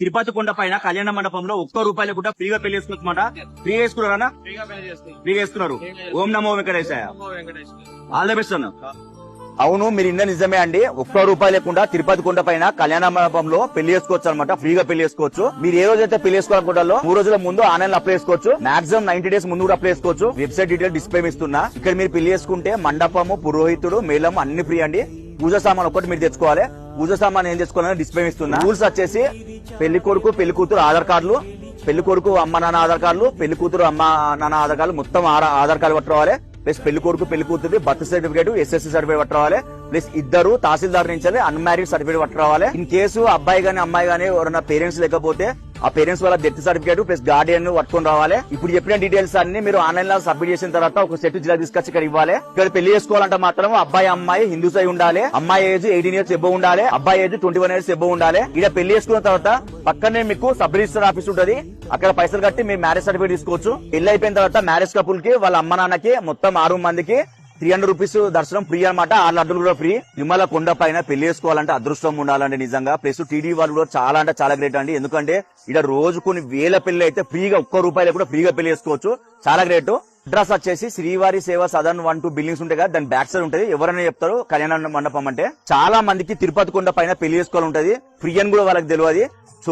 తిరుపతి కొండ పైన కళ్యాణ మండపంలో ₹1 కూడా ఫ్రీగా పెళ్లి చేసుకోవచ్చమాట. ఫ్రీగా వేసుకున్నారా? ఫ్రీగా వేసుకున్నారు. ఓం నమో వెంకటేశాయ. ఆల్ ద బెస్ట్ అన్న. అవును, మీరు ఇన్న నిజమే అండి. ₹1 లేకుండా తిరుపతి కొండ పైన కళ్యాణ మండపంలో పెళ్లి చేసుకోవచ్చు అనమాట. ఫ్రీగా పెళ్లి చేసుకోవచ్చు. మీరు ఏ రోజైతే పెళ్లి చేసుకోవాలనుకుంటారో 3 రోజుల ముందు ఆన్లైన్ అప్లై చేసుకోవచ్చు. మాక్సిమం 90 డేస్ ముందు కూడా అప్లై చేసుకోవచ్చు. వెబ్సైట్ డీటెయిల్ డిస్ప్లే ఇస్తున్నా. ఇక్కడ మీరు పెళ్లి చేసుకుంటే మండపము, పురోహితుడు, మేళం అన్ని ఫ్రీ అండి. పూజ సామాన్ ఒకటి మీరు తెచ్చుకోవాలి. పూజ సామాన్ ఏం తెచ్చుకోవాలని డిస్ప్లే ఇస్తున్నా. రూల్స్ వచ్చేసి పెళ్లి కొడుకు పెళ్లి కూతురు ఆధార్ కార్డులు, పెళ్లి కొడుకు అమ్మ నాన్న ఆధార్ కార్డులు, పెళ్లి కూతురు అమ్మ నాన్న ఆధార్ కార్డులు, మొత్తం ఆధార్ కార్డు పట్టుకోవాలి. ప్లస్ పెళ్లి కొడుకు పెళ్లి కూతురు బర్త్ సర్టిఫికేట్, ఎస్ఎస్సీ సర్టిఫికేట్ పట్టుకోవాలి. ప్లస్ ఇద్దరు తహసీల్దార్ నుంచి అన్మ్యారీడ్ సర్టిఫికేట్ పట్టుకోవాలి. ఇన్ కేసు అబ్బాయి గానీ అమ్మాయి గానీ ఎవరైనా పేరెంట్స్ లేకపోతే ఆ పేరెంట్స్ వాళ్ళ డెత్ సర్టిఫికేట్ ప్లస్ గార్డియన్ పట్టుకొని రావాలి. ఇప్పుడు చెప్పిన డీటెయిల్స్ అన్ని మీరు ఆన్లైన్ లో సబ్మిట్ చేసిన తర్వాత ఒక సెట్ జిల్లా తీసుకొచ్చి ఇక్కడ ఇవ్వాలి. ఇక్కడ పెళ్లి చేసుకోవాలంటే మాత్రం అబ్బాయి అమ్మాయి హిందూస్ అయి ఉండాలి. అమ్మాయి ఏజ్ 18 years ఎబో ఉండాలి. అబ్బాయి ఏజ్ 21 years ఎబో ఉండాలి. ఇక్కడ పెళ్లి చేసుకున్న తర్వాత పక్కనే మీకు సబ్ రిజిస్టర్ ఆఫీస్ ఉంటది. అక్కడ పైసలు కట్టి మీరు మ్యారేజ్ సర్టిఫికేట్ తీసుకోవచ్చు. పెళ్లి అయిపోయిన తర్వాత మ్యారేజ్ కపుల్ కి వాళ్ళ అమ్మ నాన్నకి మొత్తం 6 మందికి ₹300 దర్శనం ఫ్రీ అనమాట. 6 లడ్డులు కూడా ఫ్రీ. తిరుమల కొండ పైన పెళ్లి చేసుకోవాలంటే అదృష్టం ఉండాలండి నిజంగా. ప్లస్ టీడీ వాళ్ళు కూడా చాలా అంటే చాలా గ్రేట్ అండి. ఎందుకంటే ఇక్కడ రోజు కొన్ని వేల పెళ్లి అయితే ఫ్రీగా ₹1 కూడా ఫ్రీగా పెళ్లి చేసుకోవచ్చు. చాలా గ్రేట్. అడ్రస్ వచ్చేసి శ్రీవారి సేవ సదన్ 1, 2 బిల్డింగ్స్ ఉంటాయి కదా, దాని బ్యాక్ సైడ్ ఉంటది. ఎవరైనా చెప్తారు కళ్యాణ మండపం అంటే. చాలా మందికి తిరుపతి కొండ పైన పెళ్లి చేసుకోవాలంటది. ఫ్రీ అని కూడా వాళ్ళకి తెలియదు.